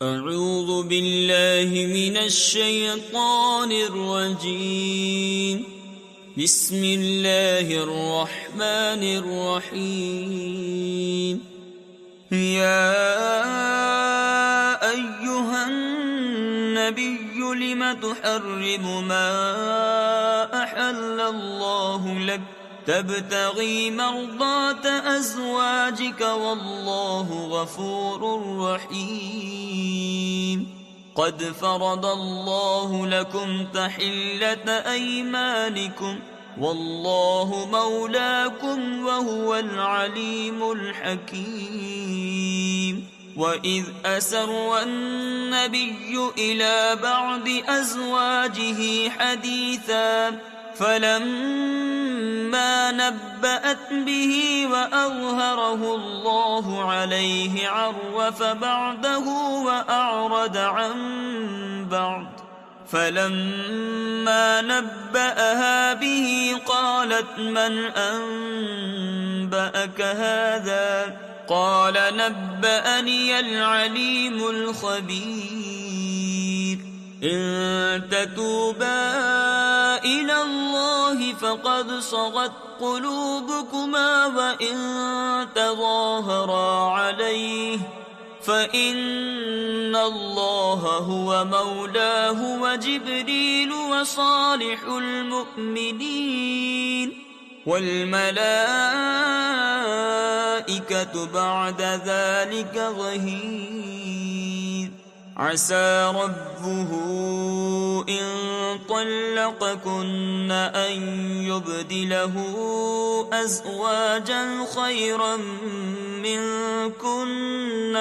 أعوذ بالله من الشيطان الرجيم. بسم الله الرحمن الرحيم. يا أيها النبي لم تحرم ما أحل الله لك تبتغي مرضات أزواجك والله غفور رحيم. قد فرض الله لكم تحلة أيمانكم والله مولاكم وهو العليم الحكيم. وإذ أسر النبي إلى بعض أزواجه حديثا فلما نبأت به وأظهره الله عليه عرف بعده وأعرض عن بعض. فلما نبأها به قالت من أنبأك هذا؟ قال نبأني العليم الخبير. إن تتوبا إلى الله فقد صغت قلوبكما وإن تظاهرا عليه فإن الله هو مولاه وجبريل وصالح المؤمنين والملائكة بعد ذلك ظهير. عسى ربه إن طلقكن أن يبدله أزواجا خيرا منكن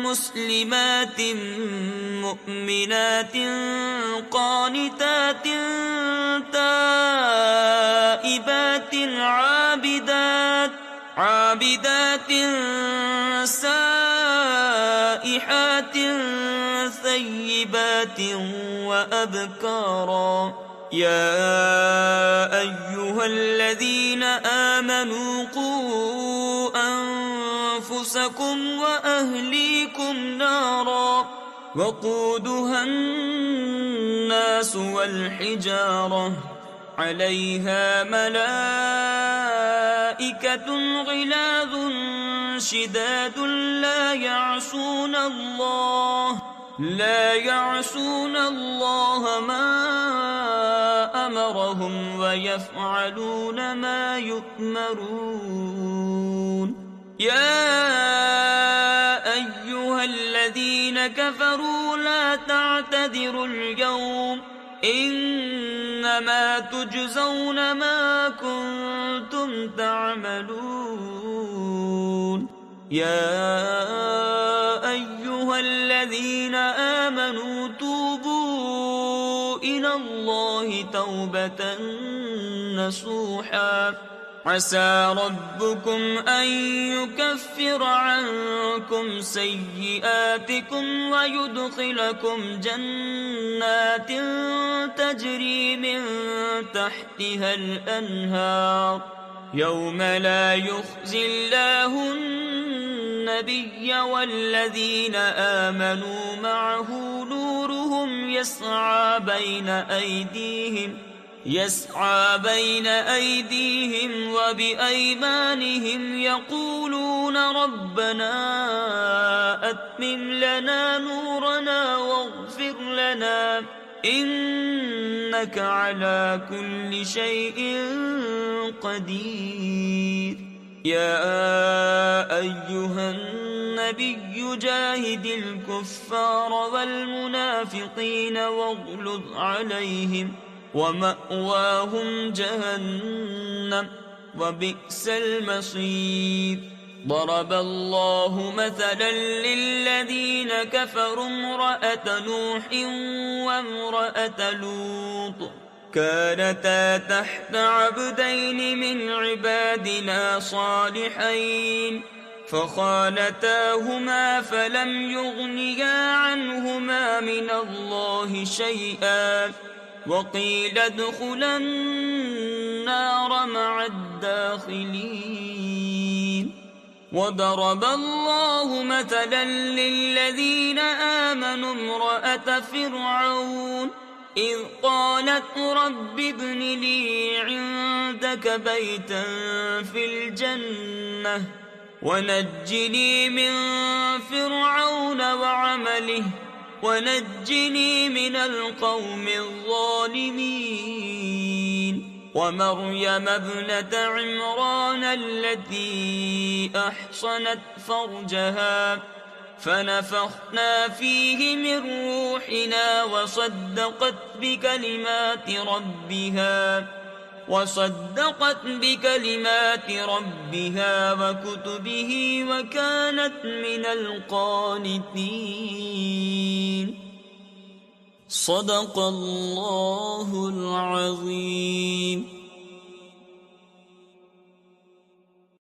مسلمات مؤمنات قانتات تائبات عابدات سائحات ثيبات وأبكارا. يا أيها الذين آمنوا قوا أنفسكم وأهليكم نارا وقودها الناس والحجارة عليها ملائكة غلاظ شداد لا يعصون الله ما أمرهم ويفعلون ما يؤمرون. يا أيها الذين كفروا لا تعتذروا اليوم إنما تجزون ما كنتم تعملون. يا أيها الذين آمنوا توبوا إلى الله توبة نصوحا عسى ربكم أن يكفر عنكم سيئاتكم ويدخلكم جنات تجري من تحتها الأنهار يوم لا يخزي الله النبي والذين آمنوا معه نورهم يسعى بين أيديهم وبأيمانهم يقولون ربنا أتمم لنا نورنا واغفر لنا إنك على كل شيء قدير. يا أيها النبي جاهد الكفار والمنافقين واغلظ عليهم ومأواهم جهنم وبئس المصير. ضرب الله مثلا للذين كفروا امرأة نوح وامرأة لوط كانتا تحت عبدين من عبادنا صالحين فخانتاهما فلم يغنيا عنهما من الله شيئا وقيل ادخلا النار مع الداخلين وضرب الله مثلا للذين آمنوا امرأة فرعون إذ قالت رب ابن لي عندك بيتا في الجنة ونجني من فرعون وعمله ونجني من القوم الظالمين ومريم ابنة عمران التي أحصنت فرجها فنفخنا فيه من روحنا وصدقت بكلمات ربها وكتبه وكانت من القانتين. صدق الله العظيم.